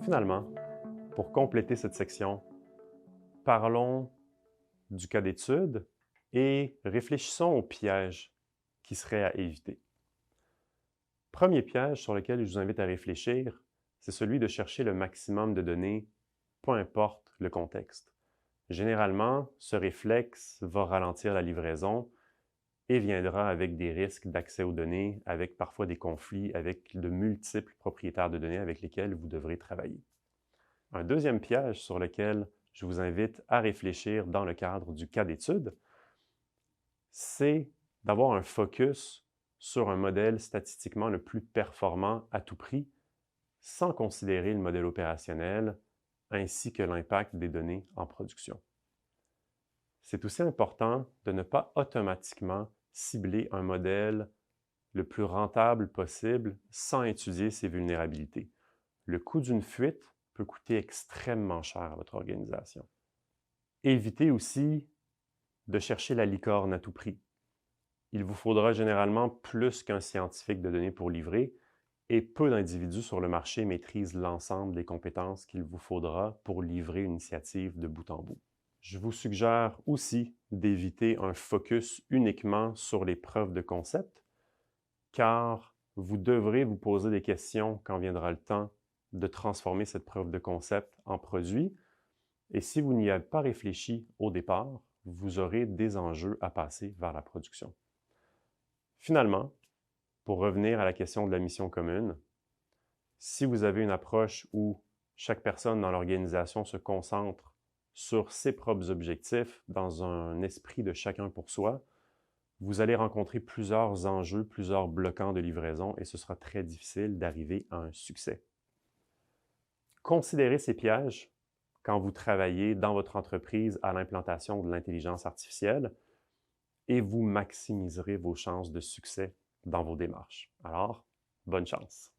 Finalement, pour compléter cette section, parlons du cas d'étude et réfléchissons aux pièges qui seraient à éviter. Premier piège sur lequel je vous invite à réfléchir, c'est celui de chercher le maximum de données, peu importe le contexte. Généralement, ce réflexe va ralentir la livraison et viendra avec des risques d'accès aux données, avec parfois des conflits avec de multiples propriétaires de données avec lesquels vous devrez travailler. Un deuxième piège sur lequel je vous invite à réfléchir dans le cadre du cas d'étude, c'est d'avoir un focus sur un modèle statistiquement le plus performant à tout prix, sans considérer le modèle opérationnel ainsi que l'impact des données en production. C'est aussi important de ne pas automatiquement cibler un modèle le plus rentable possible sans étudier ses vulnérabilités. Le coût d'une fuite peut coûter extrêmement cher à votre organisation. Évitez aussi de chercher la licorne à tout prix. Il vous faudra généralement plus qu'un scientifique de données pour livrer et peu d'individus sur le marché maîtrisent l'ensemble des compétences qu'il vous faudra pour livrer une initiative de bout en bout. Je vous suggère aussi d'éviter un focus uniquement sur les preuves de concept, car vous devrez vous poser des questions quand viendra le temps de transformer cette preuve de concept en produit. Et si vous n'y avez pas réfléchi au départ, vous aurez des enjeux à passer vers la production. Finalement, pour revenir à la question de la mission commune, si vous avez une approche où chaque personne dans l'organisation se concentre sur ses propres objectifs dans un esprit de chacun pour soi, vous allez rencontrer plusieurs enjeux, plusieurs bloquants de livraison et ce sera très difficile d'arriver à un succès. Considérez ces pièges quand vous travaillez dans votre entreprise à l'implantation de l'intelligence artificielle et vous maximiserez vos chances de succès dans vos démarches. Alors, bonne chance!